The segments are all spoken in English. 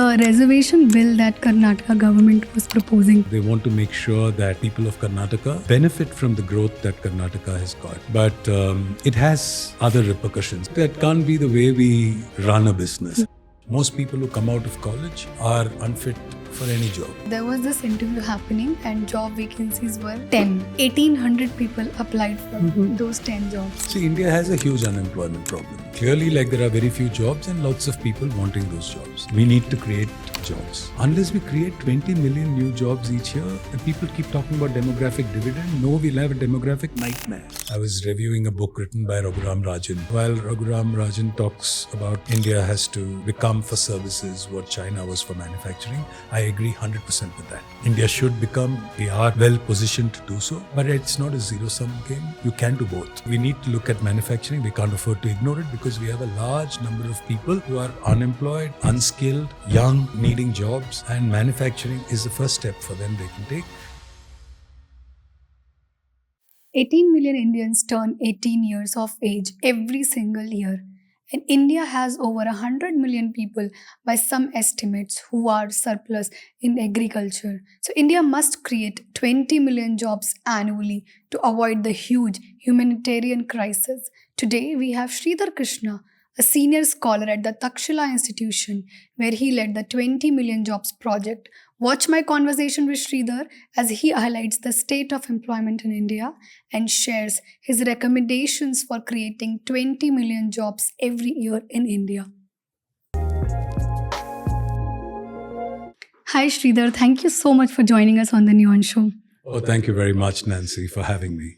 the reservation bill that Karnataka government was proposing. They want to make sure that people of Karnataka benefit from the growth that Karnataka has got. But it has other repercussions. That can't be the way we run a business. Most people who come out of college are unfit for any job. There was this interview happening and job vacancies were 10. 1,800 people applied for those 10 jobs. See, India has a huge unemployment problem. Clearly, there are very few jobs and lots of people wanting those jobs. We need to create jobs. Unless we create 20 million new jobs each year, and people keep talking about demographic dividend, no, we'll have a demographic nightmare. I was reviewing a book written by Raghuram Rajan. While Raghuram Rajan talks about India has to become for services what China was for manufacturing, I agree 100% with that. India should become, we are well positioned to do so, but it's not a zero-sum game. You can do both. We need to look at manufacturing. We can't afford to ignore it because we have a large number of people who are unemployed, unskilled, young, needing jobs, and manufacturing is the first step for them they can take. 18 million Indians turn 18 years of age every single year. And India has over 100 million people by some estimates who are surplus in agriculture. So India must create 20 million jobs annually to avoid the huge humanitarian crisis. Today we have Sridhar Krishna, a senior scholar at the Takshashila Institution, where he led the 20 million jobs project. Watch my conversation with Shridhar as he highlights the state of employment in India and shares his recommendations for creating 20 million jobs every year in India. Hi Shridhar, thank you so much for joining us on the Neon Show. Oh, thank you very much, Nancy, for having me.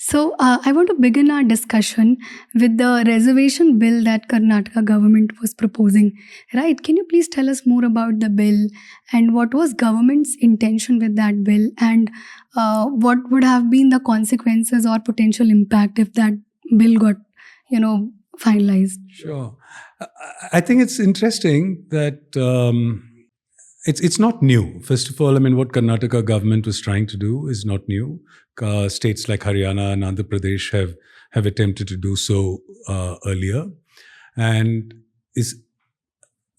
So, I want to begin our discussion with the reservation bill that Karnataka government was proposing. Right? Can you please tell us more about the bill and what was government's intention with that bill and what would have been the consequences or potential impact if that bill got, finalized? Sure. I think it's interesting that it's not new. First of all, what Karnataka government was trying to do is not new. States like Haryana and Andhra Pradesh have attempted to do so earlier. And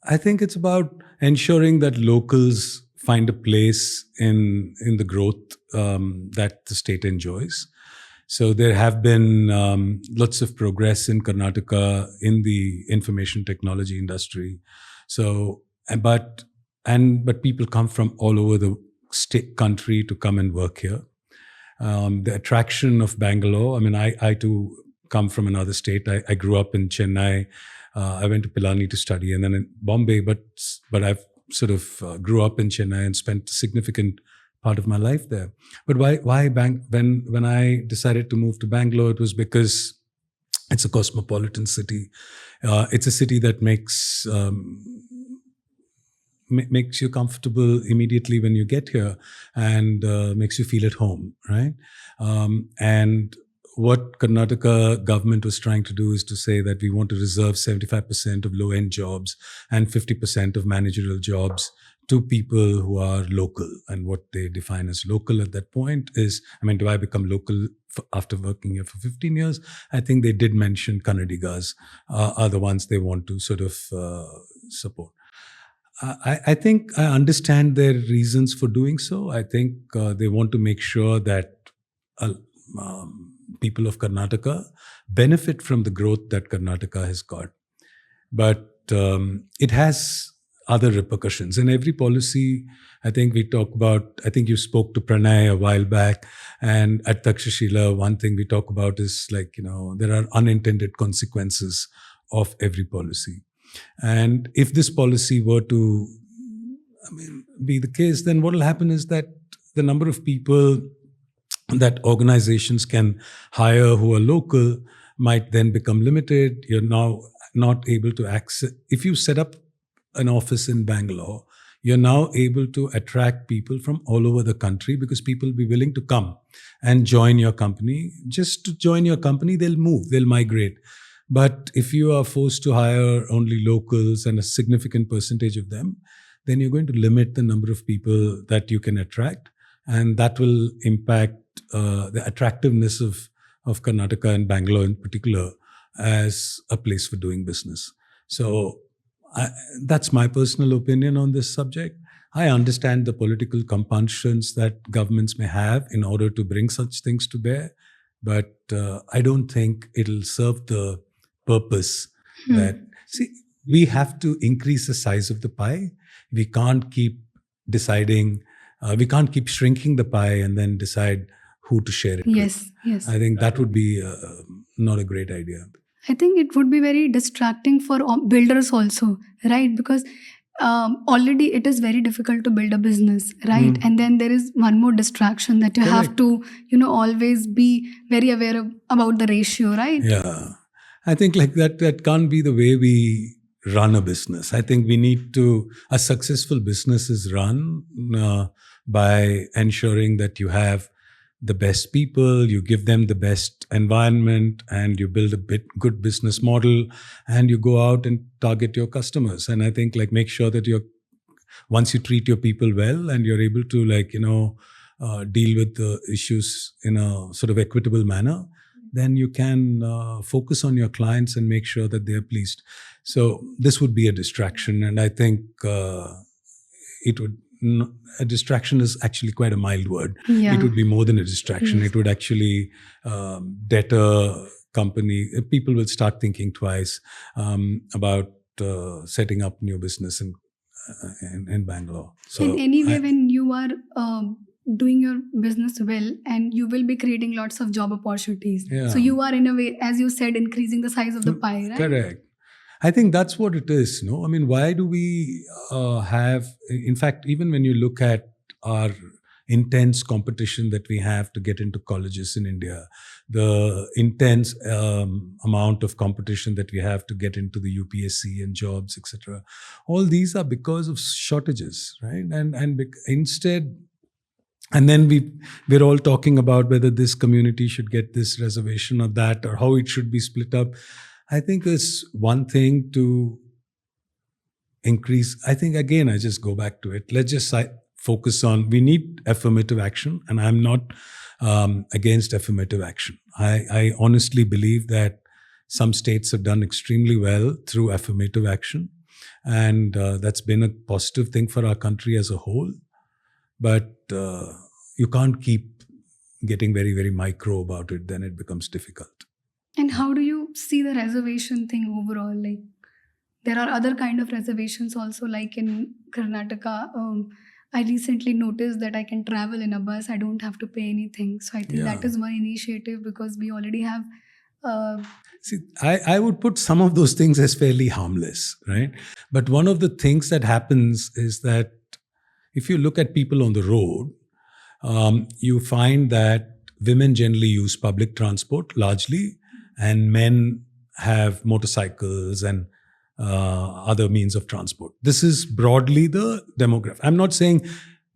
I think it's about ensuring that locals find a place in the growth that the state enjoys. So there have been lots of progress in Karnataka in the information technology industry. So, but people come from all over the country to come and work here. The attraction of Bangalore, I too come from another state. I grew up in Chennai. I went to Pilani to study and then in Bombay, but I've sort of grew up in Chennai and spent a significant part of my life there. But why when I decided to move to Bangalore, it was because it's a cosmopolitan city. It's a city that makes you comfortable immediately when you get here and makes you feel at home, right? And what Karnataka government was trying to do is to say that we want to reserve 75% of low-end jobs and 50% of managerial jobs to people who are local. And what they define as local at that point is, do I become local after working here for 15 years? I think they did mention Kannadigas are the ones they want to sort of support. I think I understand their reasons for doing so. I think they want to make sure that people of Karnataka benefit from the growth that Karnataka has got. But it has other repercussions. In every policy, I think we talk about, I think you spoke to Pranay a while back, and at Takshashila, one thing we talk about is there are unintended consequences of every policy. And if this policy were to be the case, then what will happen is that the number of people that organizations can hire who are local might then become limited. You're now not able to access. If you set up an office in Bangalore, you're now able to attract people from all over the country because people will be willing to come and join your company. Just to join your company, they'll move, they'll migrate. But if you are forced to hire only locals and a significant percentage of them, then you're going to limit the number of people that you can attract. And that will impact the attractiveness of Karnataka and Bangalore in particular as a place for doing business. So That's my personal opinion on this subject. I understand the political compunctions that governments may have in order to bring such things to bear, but I don't think it'll serve the purpose that, see, we have to increase the size of the pie. We can't keep deciding, we can't keep shrinking the pie and then decide who to share it with. Yes. I think that would be not a great idea. I think it would be very distracting for builders also, right? Because already it is very difficult to build a business, right? And then there is one more distraction that you have to, always be very aware about the ratio, right? Yeah. I think like that can't be the way we run a business. I think we need to, a successful business is run by ensuring that you have the best people, you give them the best environment, and you build a good business model, and you go out and target your customers. And I think like make sure that once you treat your people well and you're able to deal with the issues in a sort of equitable manner, then you can focus on your clients and make sure that they're pleased. So this would be a distraction, and I think a distraction is actually quite a mild word. Yeah. It would be more than a distraction. Yes. It would actually deter company. People will start thinking twice about setting up new business in Bangalore. So in any way, when you are doing your business well, and you will be creating lots of job opportunities. Yeah. So you are, in a way, as you said, increasing the size of the pie, right? Correct. I think that's what it is. No, I mean, why do we have? In fact, even when you look at our intense competition that we have to get into colleges in India, the intense amount of competition that we have to get into the UPSC and jobs, etc. All these are because of shortages, right? And instead. And then we're all talking about whether this community should get this reservation or that, or how it should be split up. I think it's one thing to increase. I think, again, I just go back to it. Let's just focus on, we need affirmative action, and I'm not against affirmative action. I honestly believe that some states have done extremely well through affirmative action, and that's been a positive thing for our country as a whole. But you can't keep getting very, very micro about it, then it becomes difficult. And how do you see the reservation thing overall? Like, there are other kind of reservations also, like in Karnataka. I recently noticed that I can travel in a bus. I don't have to pay anything. So I think that is one initiative, because we already have... See, I would put some of those things as fairly harmless, right? But one of the things that happens is that if you look at people on the road, you find that women generally use public transport largely, and men have motorcycles and other means of transport. This is broadly the demographic. I'm not saying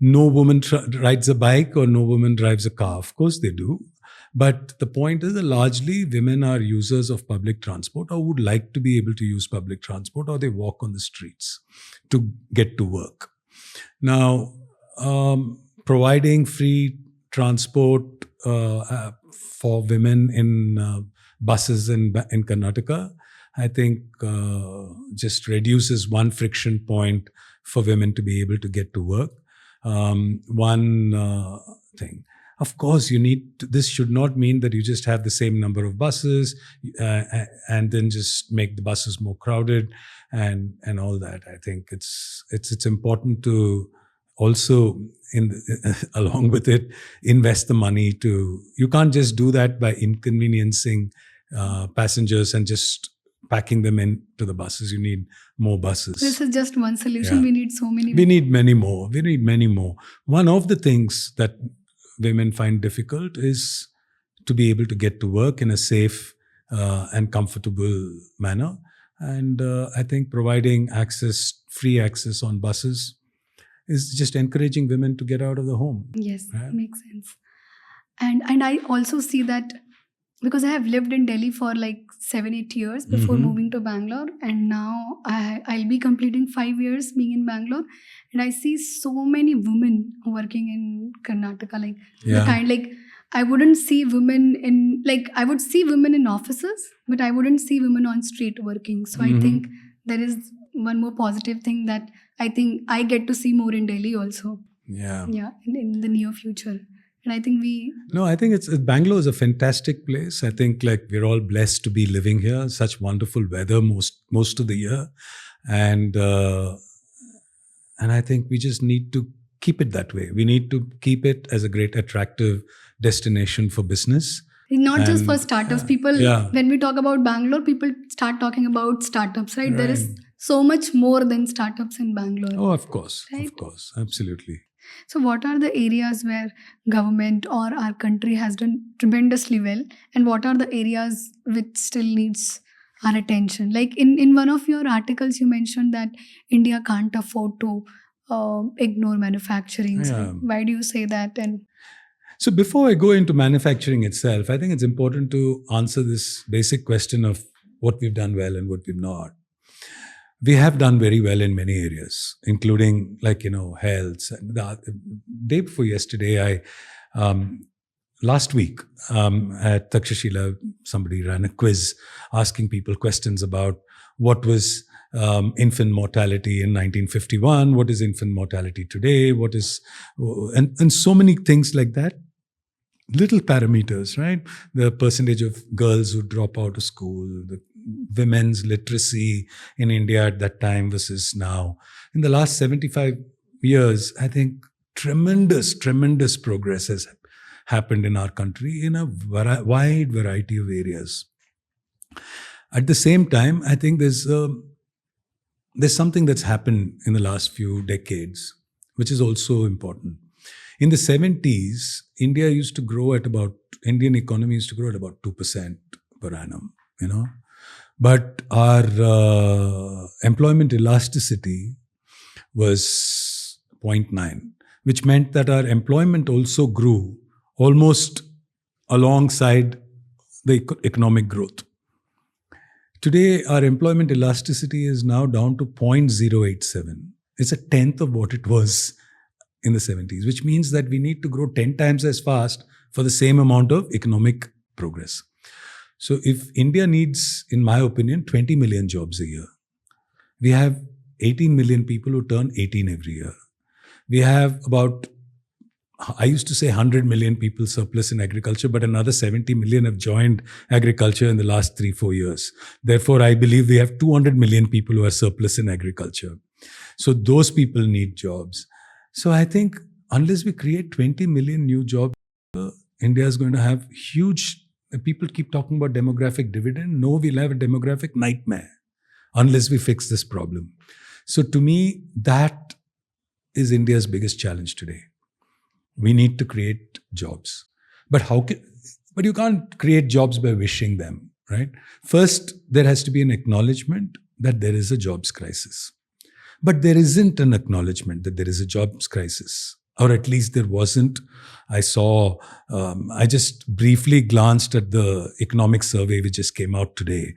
no woman rides a bike or no woman drives a car. Of course they do. But the point is that largely women are users of public transport, or would like to be able to use public transport, or they walk on the streets to get to work. Now, providing free transport for women in buses in Karnataka, I think just reduces one friction point for women to be able to get to work. One thing. Of course, this should not mean that you just have the same number of buses and then just make the buses more crowded and all that. I think it's important to also, along with it, invest the money you can't just do that by inconveniencing passengers and just packing them into the buses. You need more buses. This is just one solution. Yeah. We need so many. We need many more. We need many more. One of the things that women find difficult is to be able to get to work in a safe and comfortable manner. And I think providing free access on buses is just encouraging women to get out of the home. Yes, makes sense. And I also see that, because I have lived in Delhi for like 7-8 years before moving to Bangalore, and now I'll be completing 5 years being in Bangalore, and I see so many women working in Karnataka. Like the kind, like I wouldn't see women in, like I would see women in offices, but I wouldn't see women on street working. So I think there is one more positive thing that I think I get to see more in Delhi also. Yeah. Yeah, in the near future. And I think we No, I think Bangalore is a fantastic place. I think like we're all blessed to be living here. Such wonderful weather most of the year, and I think we just need to keep it that way. We need to keep it as a great attractive destination for business. not just for And, startups, people yeah. when we talk about Bangalore, people start talking about startups, right? There is Right. so much more than startups in Bangalore. Oh, of course, Right. of course, absolutely. So, what are the areas where government or our country has done tremendously well, and what are the areas which still needs our attention? Like in one of your articles, you mentioned that India can't afford to ignore manufacturing. So, Yeah. why do you say that? And So before I go into manufacturing itself, I think it's important to answer this basic question of what we've done well and what we've not. We have done very well in many areas, including like, health. And the day before yesterday, last week at Takshashila, somebody ran a quiz asking people questions about what was infant mortality in 1951, what is infant mortality today, what is, and so many things like that. Little parameters, right? The percentage of girls who drop out of school, the women's literacy in India at that time versus now. In the last 75 years, I think tremendous progress has happened in our country in a wide variety of areas. At the same time, I think there's something that's happened in the last few decades, which is also important. In the 70s, Indian economy used to grow at about 2% per annum, But our employment elasticity was 0.9, which meant that our employment also grew almost alongside the economic growth. Today, our employment elasticity is now down to 0.087. It's a tenth of what it was in the 70s, which means that we need to grow 10 times as fast for the same amount of economic progress. So if India needs, in my opinion, 20 million jobs a year, we have 18 million people who turn 18 every year. We have about, I used to say 100 million people surplus in agriculture, but another 70 million have joined agriculture in the last 3-4 years. Therefore, I believe we have 200 million people who are surplus in agriculture. So those people need jobs. So I think unless we create 20 million new jobs, India is going to have huge, people keep talking about demographic dividend. No, we'll have a demographic nightmare unless we fix this problem. So to me, that is India's biggest challenge today. We need to create jobs. But but you can't create jobs by wishing them, right? First, there has to be an acknowledgement that there is a jobs crisis. But there isn't an acknowledgement that there is a jobs crisis, or at least there wasn't. I just briefly glanced at the economic survey which just came out today.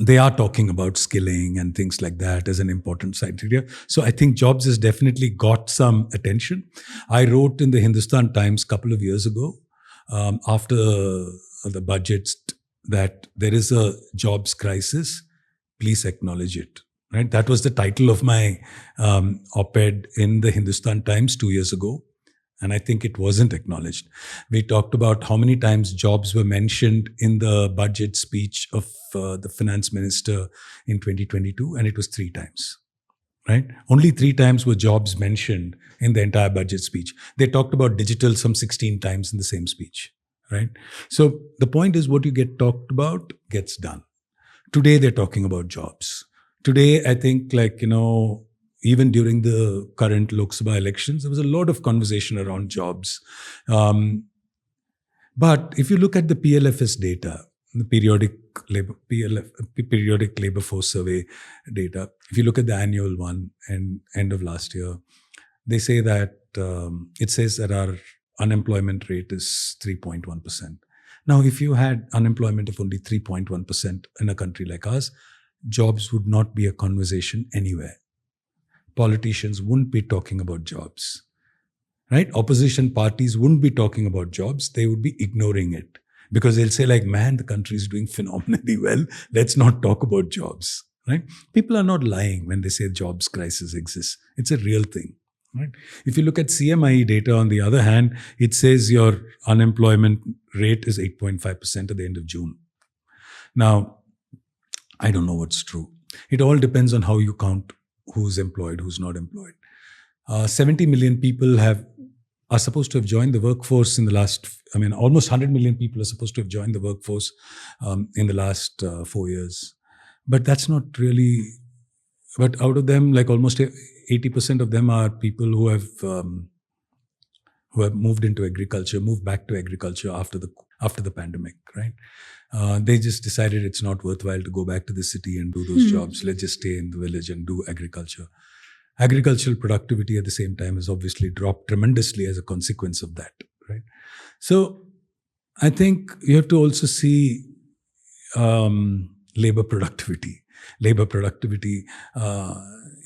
They are talking about skilling and things like that as an important side area. So I think jobs has definitely got some attention. I wrote in the Hindustan Times a couple of years ago, after the budgets, that there is a jobs crisis. Please acknowledge it. Right? That was the title of my op-ed in the Hindustan Times 2 years ago. And I think it wasn't acknowledged. We talked about how many times jobs were mentioned in the budget speech of the finance minister in 2022, and it was 3 times. Right? Only 3 times were jobs mentioned in the entire budget speech. They talked about digital some 16 times in the same speech. Right? So the point is, what you get talked about gets done. Today, they're talking about jobs. Today, I think, even during the current Lok Sabha elections, there was a lot of conversation around jobs. But if you look at the PLFS data, the periodic labor force survey data, if you look at the annual one and end of last year, they say that it says that our unemployment rate is 3.1%. Now, if you had unemployment of only 3.1% in a country like ours, jobs would not be a conversation anywhere. Politicians wouldn't be talking about jobs, right? Opposition parties wouldn't be talking about jobs. They would be ignoring it because they'll say man, the country is doing phenomenally well. Let's not talk about jobs, right? People are not lying when they say jobs crisis exists. It's a real thing, right? If you look at CMIE data, on the other hand, it says your unemployment rate is 8.5% at the end of June. Now, I don't know what's true. It all depends on how you count who's employed, who's not employed. 70 million people are supposed to have joined the workforce in the last, almost 100 million people are supposed to have joined the workforce in the last 4 years. But that's not really, but out of them, like almost 80% of them are people who have moved into agriculture, moved back to agriculture after the pandemic, right? They just decided it's not worthwhile to go back to the city and do those jobs. Let's just stay in the village and do agriculture. Agricultural productivity at the same time has obviously dropped tremendously as a consequence of that, right? So I think you have to also see labor productivity. Labor productivity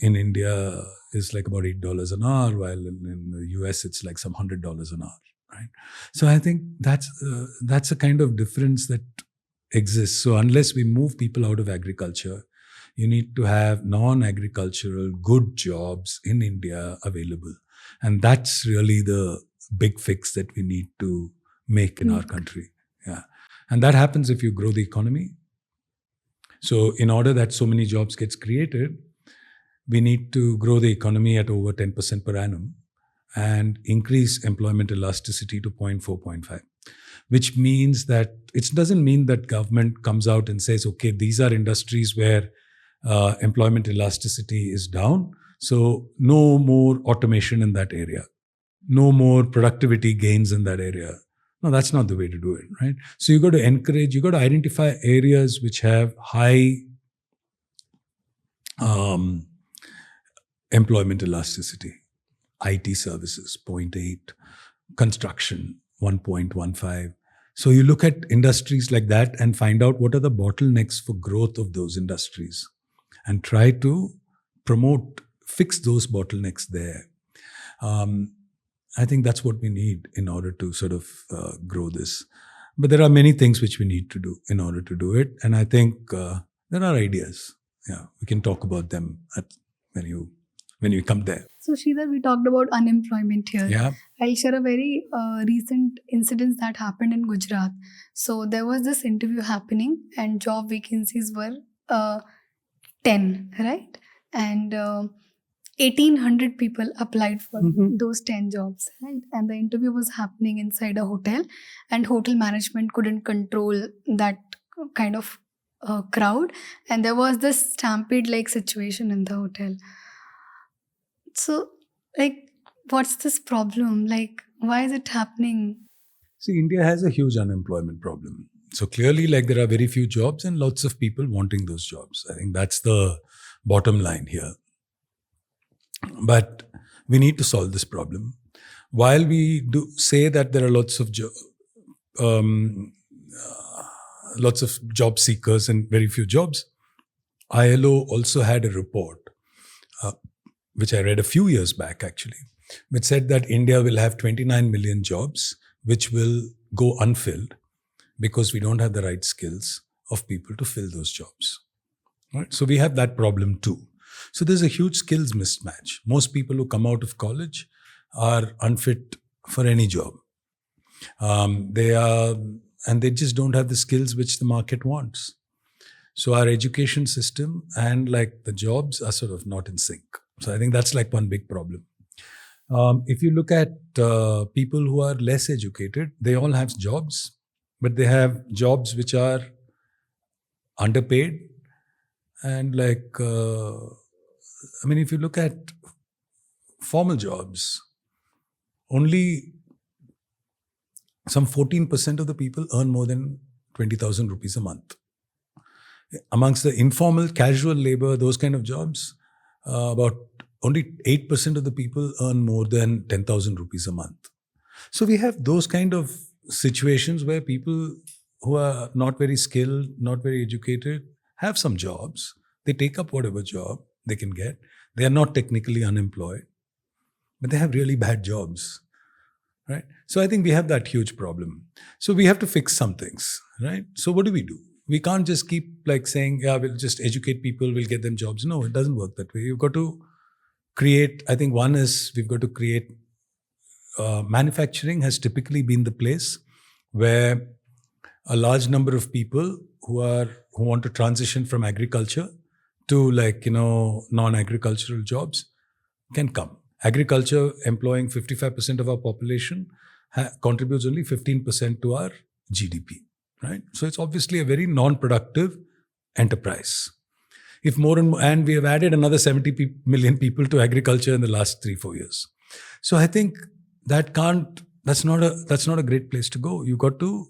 in India is like about $8 an hour, while in the US it's like some $100 an hour, right? So I think that's a kind of difference that exists. So unless we move people out of agriculture, you need to have non-agricultural good jobs in India available. And that's really the big fix that we need to make in our country. Yeah. And that happens if you grow the economy. So in order that so many jobs gets created, we need to grow the economy at over 10% per annum and increase employment elasticity to 0.4, 0.5. Which means that it doesn't mean that government comes out and says, okay, these are industries where employment elasticity is down, so no more automation in that area, no more productivity gains in that area. No, that's not the way to do it, right? So you got to identify areas which have high employment elasticity. IT services, 0.8, construction, 1.15. So you look at industries like that and find out what are the bottlenecks for growth of those industries and try to fix those bottlenecks there. I think that's what we need in order to sort of grow this. But there are many things which we need to do in order to do it. And I think there are ideas. Yeah, we can talk about them when you come there. So, Sridhar, we talked about unemployment here. Yeah. I'll share a very recent incident that happened in Gujarat. So, there was this interview happening and job vacancies were 10, right? And 1,800 people applied for those 10 jobs, right? And the interview was happening inside a hotel, and hotel management couldn't control that kind of crowd. And there was this stampede-like situation in the hotel. So, what's this problem? Why is it happening? See, India has a huge unemployment problem. So clearly, there are very few jobs and lots of people wanting those jobs. I think that's the bottom line here. But we need to solve this problem. While we do say that there are lots of job seekers and very few jobs, ILO also had a report, which I read a few years back actually, which said that India will have 29 million jobs which will go unfilled because we don't have the right skills of people to fill those jobs. Right? So we have that problem too. So there's a huge skills mismatch. Most people who come out of college are unfit for any job. They just don't have the skills which the market wants. So our education system and the jobs are sort of not in sync. So I think that's one big problem. If you look at people who are less educated, they all have jobs, but they have jobs which are underpaid. And if you look at formal jobs, only some 14% of the people earn more than 20,000 rupees a month. Amongst the informal, casual labor, those kind of jobs, about only 8% of the people earn more than 10,000 rupees a month. So we have those kind of situations where people who are not very skilled, not very educated, have some jobs. They take up whatever job they can get. They are not technically unemployed, but they have really bad jobs, right? So I think we have that huge problem. So we have to fix some things, right? So what do? We can't just keep like saying, yeah, we'll just educate people, we'll get them jobs. No, it doesn't work that way. You've got to create, I think one is we've got to create, manufacturing has typically been the place where a large number of people who want to transition from agriculture to non-agricultural jobs can come. Agriculture employing 55% of our population contributes only 15% to our GDP, right? So it's obviously a very non-productive enterprise. If more and we have added another 70 million people to agriculture in the last 3-4 years. So I think that's not a great place to go. You got to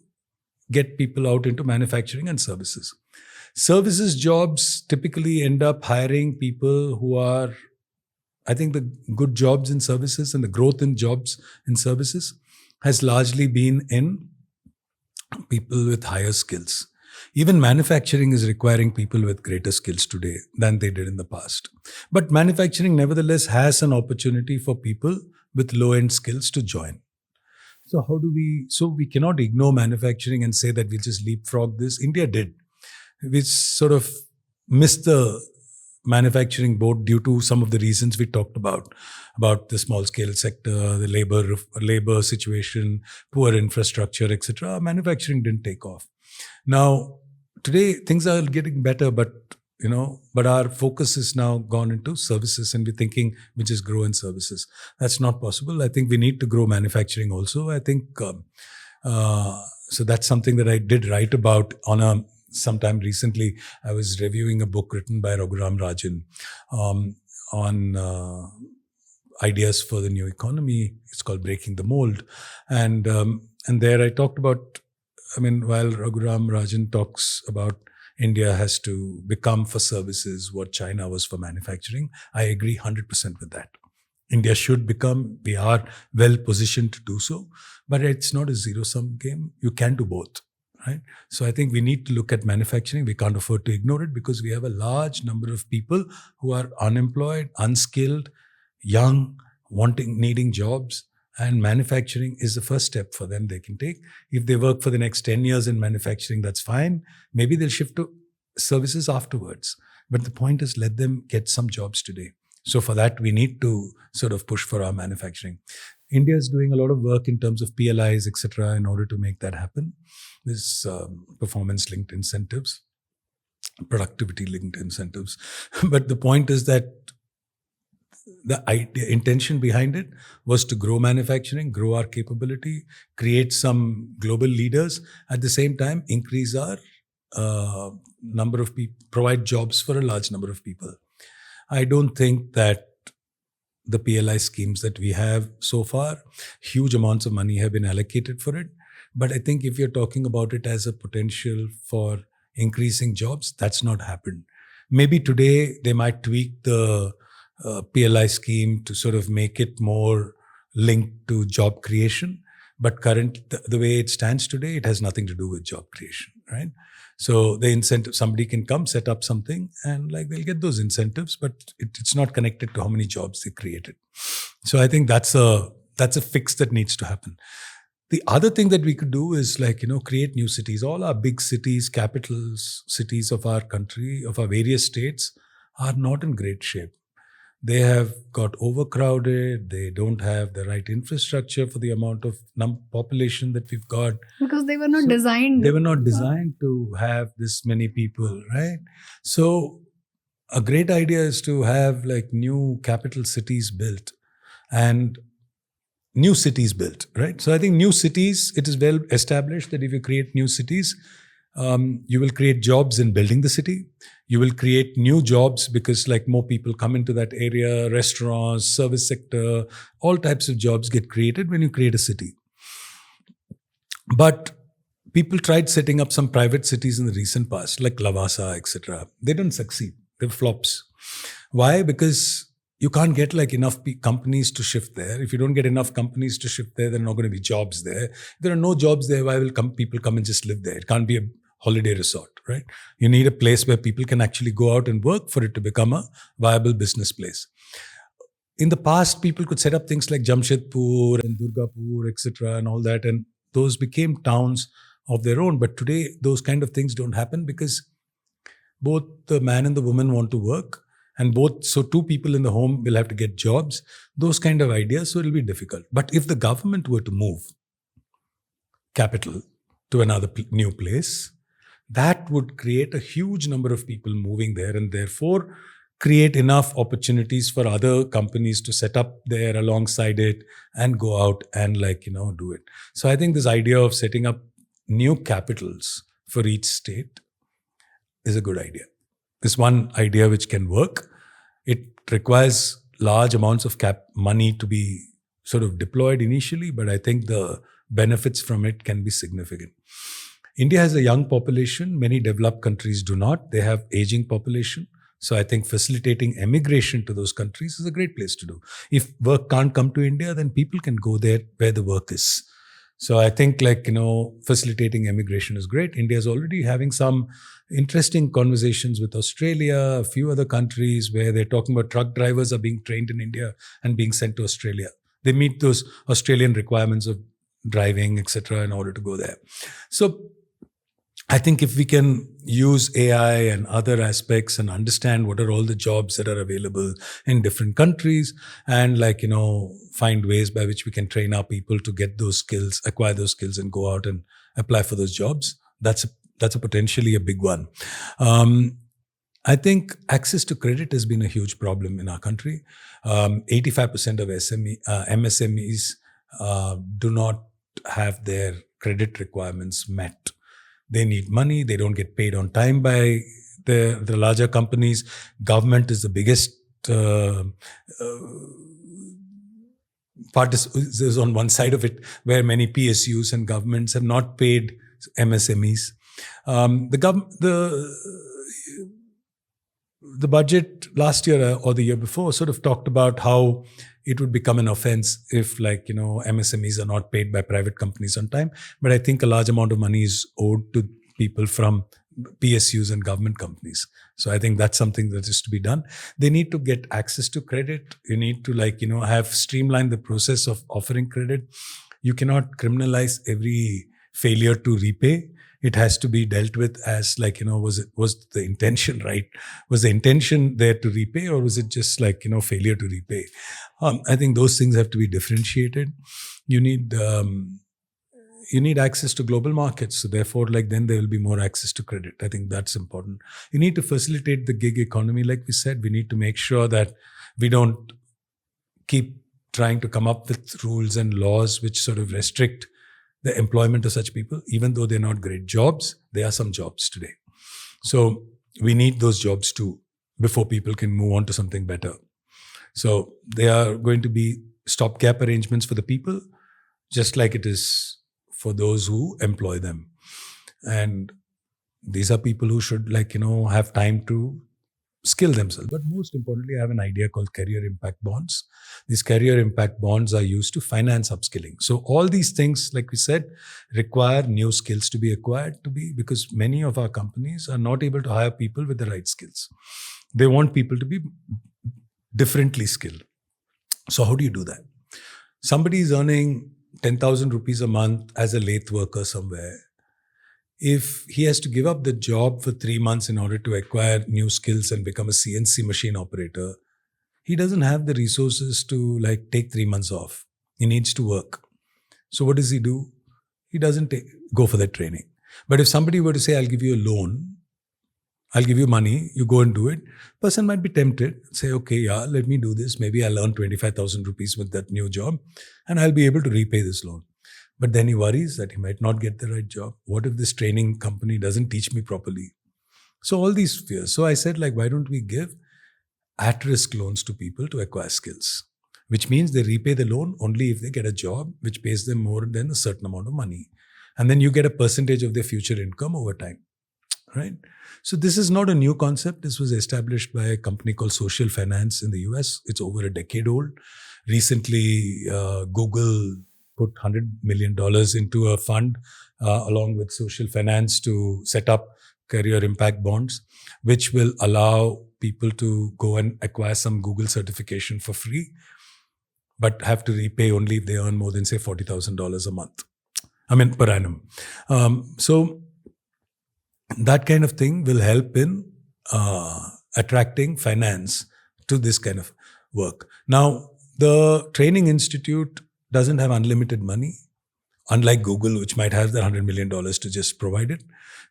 get people out into manufacturing and services. Services jobs typically end up hiring people who are, I think the good jobs in services and the growth in jobs in services has largely been in people with higher skills. Even manufacturing is requiring people with greater skills today than they did in the past. But manufacturing nevertheless has an opportunity for people with low-end skills to join. So we cannot ignore manufacturing and say that we just leapfrog this. India did. We sort of missed the manufacturing boat due to some of the reasons we talked about the small scale sector, the labor situation, poor infrastructure, etc. Manufacturing didn't take off. Now, today things are getting better, but our focus is now gone into services, and we're thinking we just grow in services. That's not possible. I think we need to grow manufacturing also. I think so. That's something that I did write about sometime recently. I was reviewing a book written by Raghuram Rajan on ideas for the new economy. It's called Breaking the Mould, and there I talked about. While Raghuram Rajan talks about India has to become for services what China was for manufacturing, I agree 100% with that. India should become, we are well positioned to do so, but it's not a zero-sum game. You can do both, right? So I think we need to look at manufacturing. We can't afford to ignore it because we have a large number of people who are unemployed, unskilled, young, needing jobs. And manufacturing is the first step for them they can take. If they work for the next 10 years in manufacturing, that's fine. Maybe they'll shift to services afterwards. But the point is, let them get some jobs today. So for that, we need to sort of push for our manufacturing. India is doing a lot of work in terms of PLIs, etc., in order to make that happen. There's performance-linked incentives, productivity-linked incentives. But the point is that the intention behind it was to grow manufacturing, grow our capability, create some global leaders, at the same time increase our number of people, provide jobs for a large number of people. I don't think that the PLI schemes that we have so far, huge amounts of money have been allocated for it. But I think if you're talking about it as a potential for increasing jobs, that's not happened. Maybe today they might tweak the PLI scheme to sort of make it more linked to job creation. But the way it stands today, it has nothing to do with job creation, right? So the incentive, somebody can come, set up something, and they'll get those incentives, but it's not connected to how many jobs they created. So I think that's a fix that needs to happen. The other thing that we could do is create new cities. All our big cities, capitals, cities of our country, of our various states, are not in great shape. They have got overcrowded. They don't have the right infrastructure for the amount of population that we've got. Because they were not designed. They were not designed to have this many people, right? So a great idea is to have new capital cities built and new cities built, right? So I think new cities, it is well established that if you create new cities, you will create jobs in building the city. You will create new jobs because more people come into that area, restaurants, service sector, all types of jobs get created when you create a city. But people tried setting up some private cities in the recent past, like Lavasa, etc. They didn't succeed. They were flops. Why? Because you can't get enough companies to shift there. If you don't get enough companies to shift there, there are not going to be jobs there. If there are no jobs there, why will people come and just live there? It can't be a holiday resort, right? You need a place where people can actually go out and work for it to become a viable business place. In the past, people could set up things like Jamshedpur and Durgapur, etc., and all that, and those became towns of their own. But today, those kind of things don't happen because both the man and the woman want to work, and so two people in the home will have to get jobs, those kind of ideas. So it'll be difficult. But if the government were to move capital to another new place, that would create a huge number of people moving there, and therefore create enough opportunities for other companies to set up there alongside it and go out and do it. So I think this idea of setting up new capitals for each state is a good idea. It's one idea which can work. It requires large amounts of money to be sort of deployed initially, but I think the benefits from it can be significant. India has a young population. Many developed countries do not. They have aging population. So I think facilitating emigration to those countries is a great place to do. If work can't come to India, then people can go there where the work is. So I think facilitating emigration is great. India is already having some interesting conversations with Australia, a few other countries where they're talking about truck drivers are being trained in India and being sent to Australia. They meet those Australian requirements of driving, etc., in order to go there. So I think if we can use AI and other aspects and understand what are all the jobs that are available in different countries, and find ways by which we can train our people to get those skills, acquire those skills, and go out and apply for those jobs, that's a potentially a big one. I think access to credit has been a huge problem in our country. 85% of MSMEs do not have their credit requirements met. They need money. They don't get paid on time by the larger companies. Government is the biggest part is on one side of it, where many PSUs and governments have not paid MSMEs. The budget last year or the year before sort of talked about how it would become an offense if MSMEs are not paid by private companies on time. But I think a large amount of money is owed to people from PSUs and government companies. So I think that's something that is to be done. They need to get access to credit. You need to have streamlined the process of offering credit. You cannot criminalize every failure to repay. It has to be dealt with as was the intention right? Was the intention there to repay, or was it just failure to repay? I think those things have to be differentiated. You need access to global markets. So therefore, then there will be more access to credit. I think that's important. You need to facilitate the gig economy. Like we said, we need to make sure that we don't keep trying to come up with rules and laws which sort of restrict the employment of such people. Even though they're not great jobs, there are some jobs today. So we need those jobs too before people can move on to something better. So there are going to be stopgap arrangements for the people, just like it is for those who employ them. And these are people who should have time to skill themselves. But most importantly, I have an idea called career impact bonds. These career impact bonds are used to finance upskilling. So all these things, like we said, require new skills to be acquired because many of our companies are not able to hire people with the right skills. They want people to be differently skilled. So how do you do that? Somebody is earning 10,000 rupees a month as a lathe worker somewhere. If he has to give up the job for 3 months in order to acquire new skills and become a CNC machine operator, he doesn't have the resources to take 3 months off. He needs to work. So what does he do? He doesn't go for that training. But if somebody were to say, I'll give you a loan, I'll give you money, you go and do it, person might be tempted, say, okay, yeah, let me do this. Maybe I'll earn 25,000 rupees with that new job and I'll be able to repay this loan. But then he worries that he might not get the right job. What if this training company doesn't teach me properly? So all these fears. So I said, why don't we give at-risk loans to people to acquire skills? Which means they repay the loan only if they get a job which pays them more than a certain amount of money. And then you get a percentage of their future income over time. Right? So this is not a new concept. This was established by a company called Social Finance in the US. It's over a decade old. Recently, Google put $100 million into a fund along with Social Finance to set up career impact bonds, which will allow people to go and acquire some Google certification for free, but have to repay only if they earn more than, say, $40,000 a month. Per annum. So that kind of thing will help in attracting finance to this kind of work. Now, the training institute doesn't have unlimited money, unlike Google, which might have the $100 million to just provide it.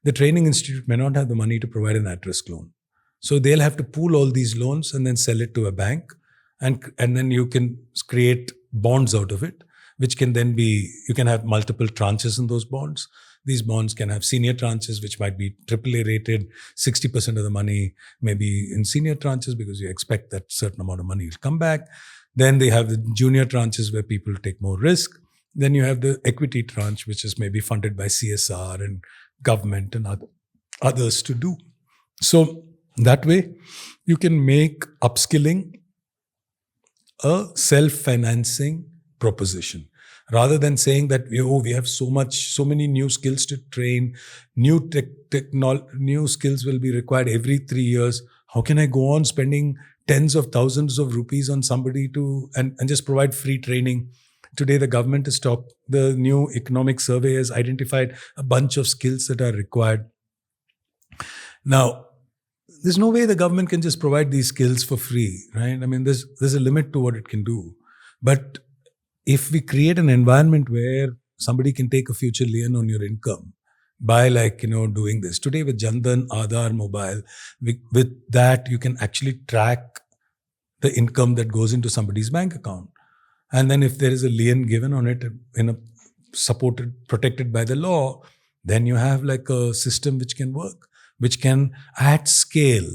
The training institute may not have the money to provide an at-risk loan. So they'll have to pool all these loans and then sell it to a bank. And then you can create bonds out of it, which can then be, you can have multiple tranches in those bonds. These bonds can have senior tranches, which might be AAA rated. 60% of the money may be in senior tranches because you expect that certain amount of money will come back. Then they have the junior tranches where people take more risk. Then you have the equity tranche, which is maybe funded by CSR and government and others to do. So that way, you can make upskilling a self-financing proposition. Rather than saying that we have so many new skills to train, new skills will be required every 3 years. How can I go on spending tens of thousands of rupees on somebody and just provide free training? Today, the government has stopped. The new economic survey has identified a bunch of skills that are required. Now, there's no way the government can just provide these skills for free, right? There's a limit to what it can do. But if we create an environment where somebody can take a future lien on your income by doing this. Today with Jandan, Aadhaar, Mobile, with that you can actually track the income that goes into somebody's bank account. And then if there is a lien given on it protected by the law, then you have a system which can work, which can at scale,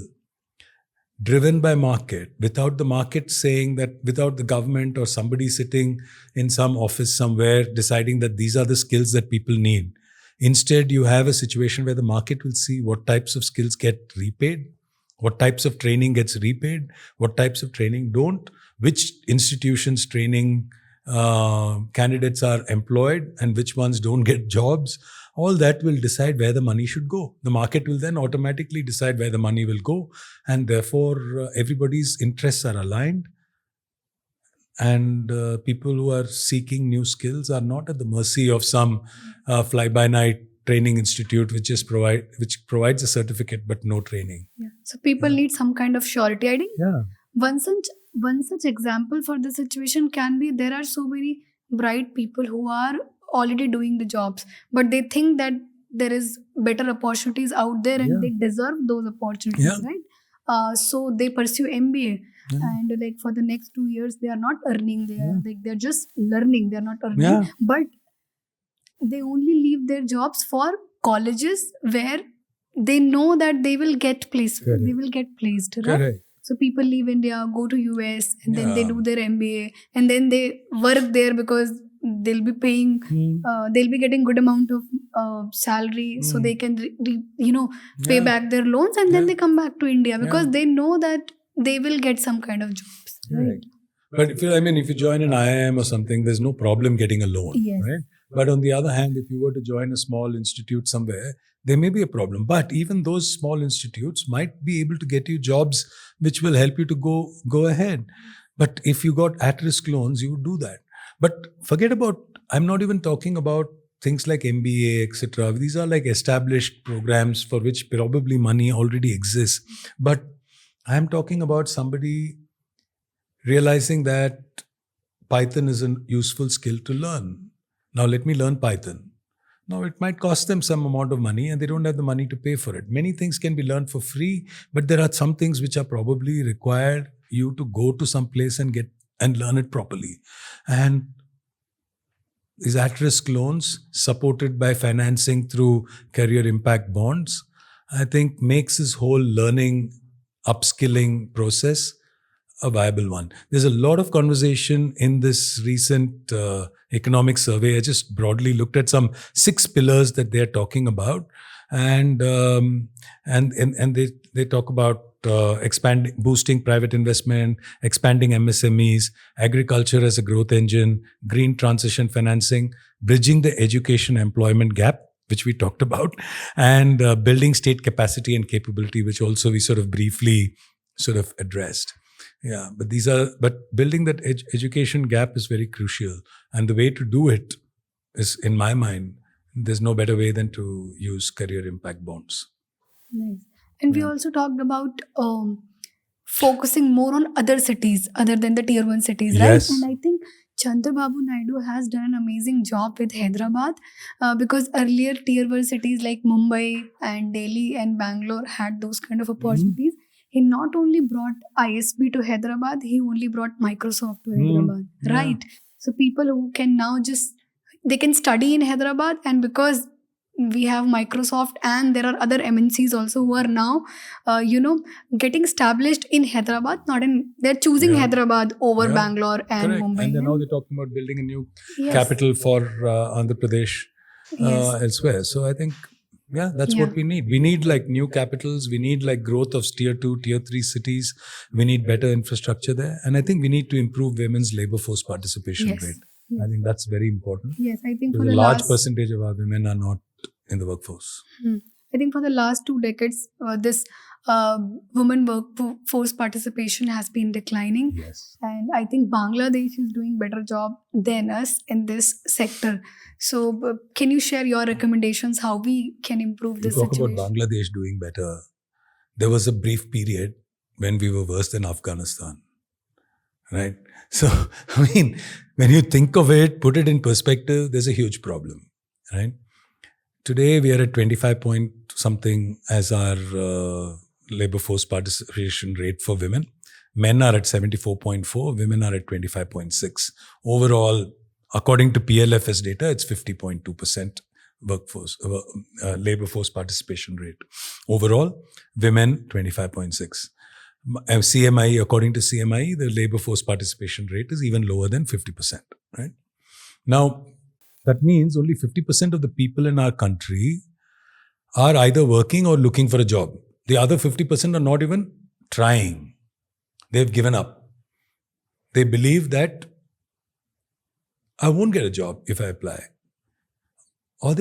driven by market, without the market saying that, without the government or somebody sitting in some office somewhere deciding that these are the skills that people need. Instead, you have a situation where the market will see what types of skills get repaid, what types of training gets repaid, what types of training don't, which institutions training candidates are employed and which ones don't get jobs. All that will decide where the money should go. The market will then automatically decide where the money will go, and therefore everybody's interests are aligned. And people who are seeking new skills are not at the mercy of some fly-by-night training institute which provides a certificate but no training. Yeah. So people need some kind of surety. I think one such example for the situation can be, there are so many bright people who are already doing the jobs, but they think that there is better opportunities out there and they deserve those opportunities, right? So they pursue MBA, and for the next 2 years they are not earning. They're just learning. They're not earning, but they only leave their jobs for colleges where they know that they will get placed. Correct. They will get placed, right? Correct. So people leave India, go to US, and then they do their MBA, and then they work there because they'll be paying, they'll be getting good amount of salary, so they can pay back their loans, and then they come back to India because they know that they will get some kind of jobs. Right? But if you join an IIM or something, there's no problem getting a loan, right? But on the other hand, if you were to join a small institute somewhere, there may be a problem. But even those small institutes might be able to get you jobs which will help you to go ahead. But if you got at-risk loans, you would do that. But forget about, I'm not even talking about things like MBA, etc. These are established programs for which probably money already exists. But I'm talking about somebody realizing that Python is a useful skill to learn. Now let me learn Python. Now it might cost them some amount of money and they don't have the money to pay for it. Many things can be learned for free, but there are some things which are probably required you to go to some place and learn it properly. And these at-risk loans, supported by financing through career impact bonds, I think makes this whole learning, upskilling process a viable one. There's a lot of conversation in this recent economic survey. I just broadly looked at some 6 pillars that they're talking about, and they talk about boosting private investment, expanding MSMEs, agriculture as a growth engine, green transition financing, bridging the education employment gap, which we talked about, and building state capacity and capability, which also we sort of briefly addressed. Yeah, but building that education gap is very crucial, and the way to do it is, in my mind, there's no better way than to use career impact bonds. Nice. And we Yeah. also talked about focusing more on other cities other than the tier 1 cities, right? Yes. And I think Chandrababu Naidu has done an amazing job with Hyderabad because earlier tier 1 cities like Mumbai and Delhi and Bangalore had those kind of opportunities. He not only brought ISB to Hyderabad, he only brought Microsoft to Hyderabad, Yeah. right? So people who can now just they can study in Hyderabad, and because we have Microsoft and there are other MNCs also who are now, getting established in Hyderabad. Not in they're choosing Yeah. Hyderabad over Yeah. Bangalore and Correct. Mumbai. And then now they're talking about building a new Yes. capital for Andhra Pradesh Yes. elsewhere. So I think, that's Yeah. what we need. We need like new capitals. We need like growth of tier 2, tier 3 cities. We need better infrastructure there. And I think we need to improve women's labor force participation Yes. rate. Yes. I think that's very important. Yes, I think for Because the a large last percentage of our women are not in the workforce. I think for the last 2 decades, this women workforce participation has been declining. Yes. And I think Bangladesh is doing better job than us in this sector. So can you share your recommendations how we can improve You this talk situation? about Bangladesh doing better. There was a brief period when we were worse than Afghanistan. Right? So, I mean, when you think of it, put it in perspective, there's a huge problem. Right? Today, we are at 25 point something as our labor force participation rate for women. Men are at 74.4, women are at 25.6. Overall, according to PLFS data, it's 50.2% workforce, labor force participation rate. Overall, women 25.6. CMI, according to CMI, the labor force participation rate is even lower than 50%. Right? Now, that means only 50% of the people in our country are either working or looking for a job. The other 50% are not even trying. They've given up. They believe that I won't get a job if I apply. Or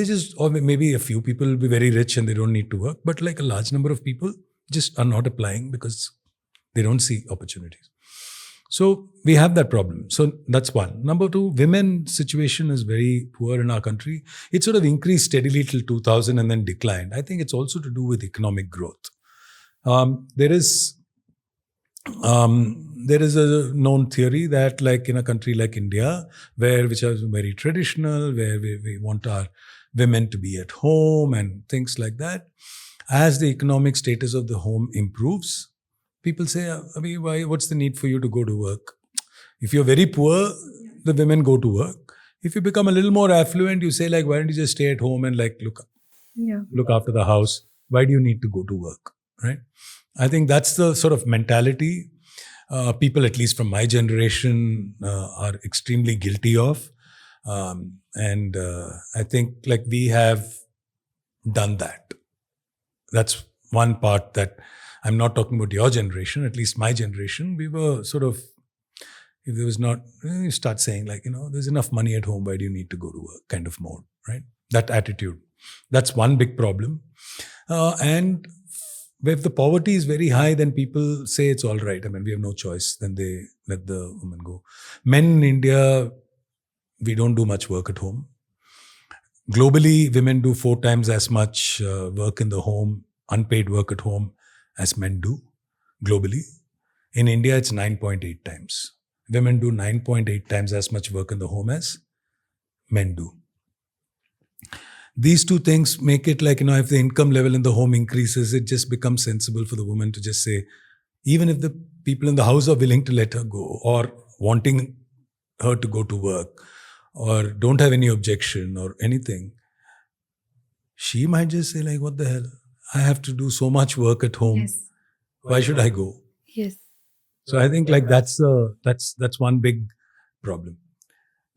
maybe a few people will be very rich and they don't need to work, but like a large number of people just are not applying because they don't see opportunities. So we have that problem. So that's one. Number two, women's situation is very poor in our country. It sort of increased steadily till 2000 and then declined. I think it's also to do with economic growth. There is a known theory that, like in a country like India, which is very traditional, where we want our women to be at home and things like that, as the economic status of the home improves, people say, what's the need for you to go to work? If you're very poor, the women go to work. If you become a little more affluent, you say, like, why don't you just stay at home and like look after the house? Why do you need to go to work? Right? I think that's the sort of mentality people, at least from my generation, are extremely guilty of. And I think like we have done that. That's one part that I'm not talking about your generation, at least my generation. We were sort of, if there was not, you start saying like, there's enough money at home, why do you need to go to work kind of mode, right? That attitude. That's one big problem. And if the poverty is very high, then people say it's all right. I mean, we have no choice. Then they let the women go. Men in India, we don't do much work at home. Globally, women do 4 times as much work in the home, unpaid work at home, as men do globally. In India, it's 9.8 times. Women do 9.8 times as much work in the home as men do. These two things make it like, if the income level in the home increases, it just becomes sensible for the woman to just say, even if the people in the house are willing to let her go or wanting her to go to work or don't have any objection or anything, she might just say like, what the hell? I have to do so much work at home. Yes. Why should I go? Yes. So I think like that's one big problem.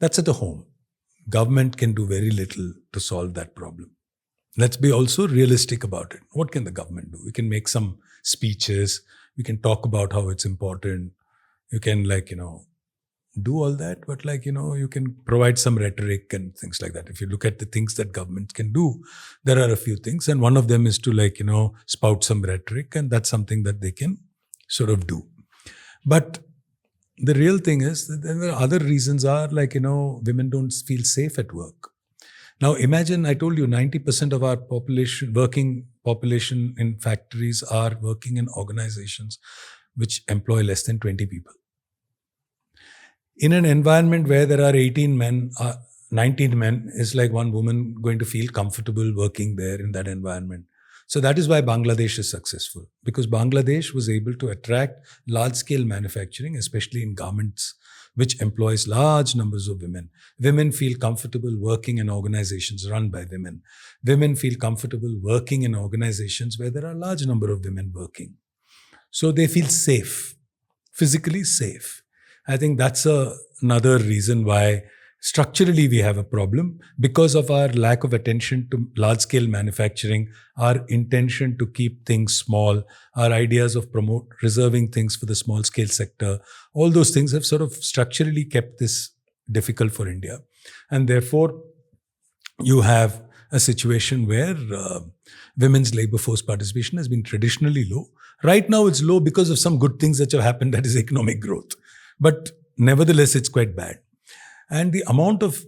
That's at the home. Government can do very little to solve that problem. Let's be also realistic about it. What can the government do? We can make some speeches. We can talk about how it's important. You can do all that, but you can provide some rhetoric and things like that. If you look at the things that government can do, there are a few things. And one of them is to spout some rhetoric, and that's something that they can sort of do. But the real thing is that there are other reasons are women don't feel safe at work. Now imagine, I told you 90% of our working population in factories are working in organizations which employ less than 20 people. In an environment where there are 18 men, 19 men, is like one woman going to feel comfortable working there in that environment. So that is why Bangladesh is successful, because Bangladesh was able to attract large-scale manufacturing, especially in garments, which employs large numbers of women. Women feel comfortable working in organizations run by women. Women feel comfortable working in organizations where there are a large number of women working. So they feel safe, physically safe. I think that's another reason why structurally we have a problem, because of our lack of attention to large scale manufacturing, our intention to keep things small, our ideas of reserving things for the small scale sector. All those things have sort of structurally kept this difficult for India. And therefore, you have a situation where women's labor force participation has been traditionally low. Right now, it's low because of some good things that have happened, that is economic growth. But nevertheless, it's quite bad. And the amount of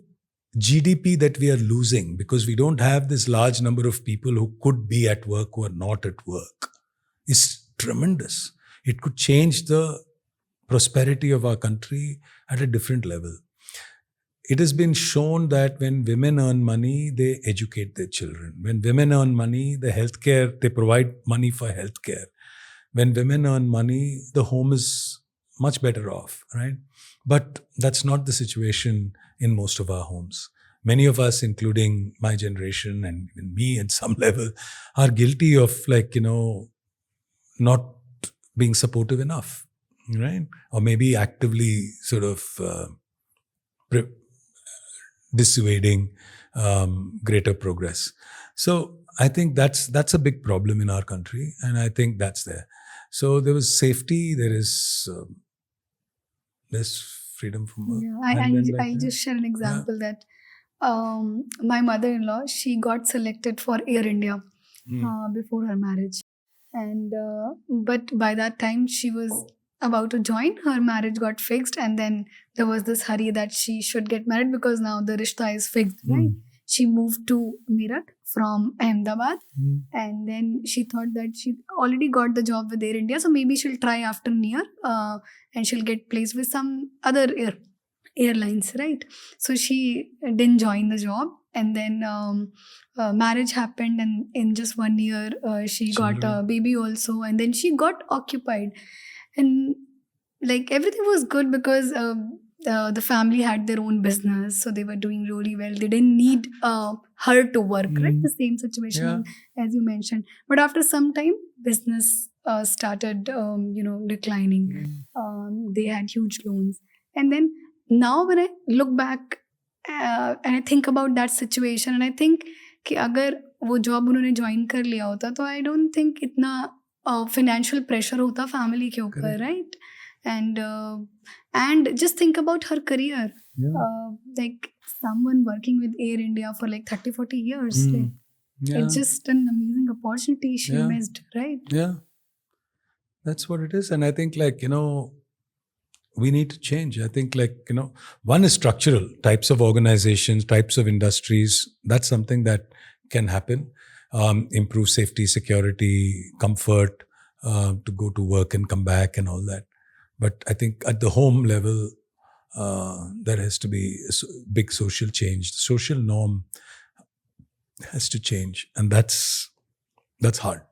GDP that we are losing because we don't have this large number of people who could be at work who are not at work is tremendous. It could change the prosperity of our country at a different level. It has been shown that when women earn money, they educate their children. When women earn money, they provide money for healthcare. When women earn money, the home is much better off, right? But that's not the situation in most of our homes. Many of us, including my generation and even me at some level, are guilty of not being supportive enough, right? Or maybe actively sort of dissuading greater progress. So I think that's a big problem in our country, and I think that's there. So there was safety, there's freedom from work. Yeah, And then I just share an example that my mother-in-law, she got selected for Air India before her marriage, and but by that time she was about to join. Her marriage got fixed, and then there was this hurry that she should get married because now the rishta is fixed, right? She moved to Meerut from Ahmedabad, and then she thought that she already got the job with Air India, so maybe she'll try after near, and she'll get placed with some other airlines, right? So she didn't join the job, and then marriage happened, and in just 1 year she got a baby also, and then she got occupied, and like everything was good because the family had their own business, so they were doing really well. They didn't need her to work, right? The same situation as you mentioned. But after some time, business started declining. They had huge loans, and then now when I look back and I think about that situation, and I think कि अगर वो job उन्होंने join कर लिया होता तो I don't think इतना financial pressure hota family ke upar, right? And just think about her career. Like someone working with Air India for like 30-40 years, it's just an amazing opportunity she missed, right? That's what it is. And I think we need to change. I think one is structural, types of organizations, types of industries. That's something that can happen. Improve safety, security, comfort, to go to work and come back and all that. But I think at the home level, there has to be a big social change. The social norm has to change, and that's hard.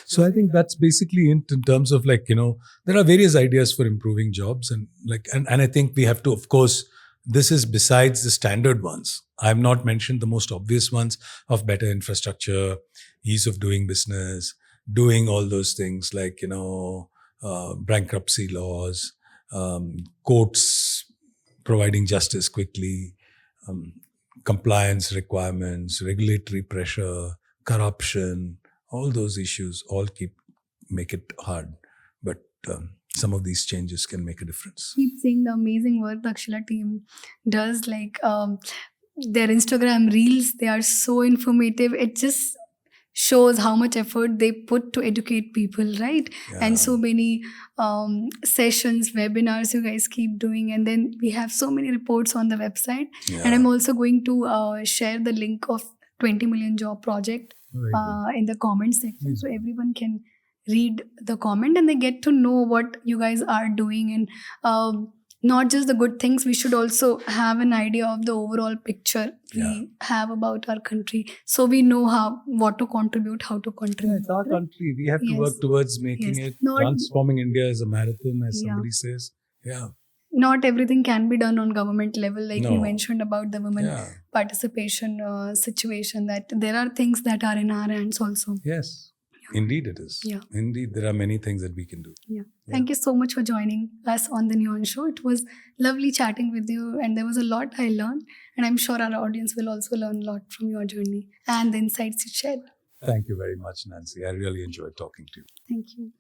So I think that's basically in terms of there are various ideas for improving jobs, and I think we have to, of course, this is besides the standard ones. I have not mentioned the most obvious ones of better infrastructure, ease of doing business, doing all those things like, bankruptcy laws, courts providing justice quickly, compliance requirements, regulatory pressure, corruption, all those issues all make it hard. But some of these changes can make a difference. Keep seeing the amazing work the Takshashila team does, like their Instagram reels, they are so informative. It just shows how much effort they put to educate people, right? And so many sessions, webinars you guys keep doing, and then we have so many reports on the website. And I'm also going to share the link of 20 million job project in the comment section, so everyone can read the comment and they get to know what you guys are doing, and not just the good things. We should also have an idea of the overall picture we have about our country, so we know what to contribute, how to contribute. It's our country. We have to work towards making it, transforming India as a marathon, as somebody says. Not everything can be done on government level, like we mentioned about the women participation situation, that there are things that are in our hands also. Yes. Indeed it is. Indeed, there are many things that we can do. Thank you so much for joining us on the Nuance Show. It was lovely chatting with you, and there was a lot I learned, and I'm sure our audience will also learn a lot from your journey and the insights you shared. Thank you very much, Nancy. I really enjoyed talking to you. Thank you.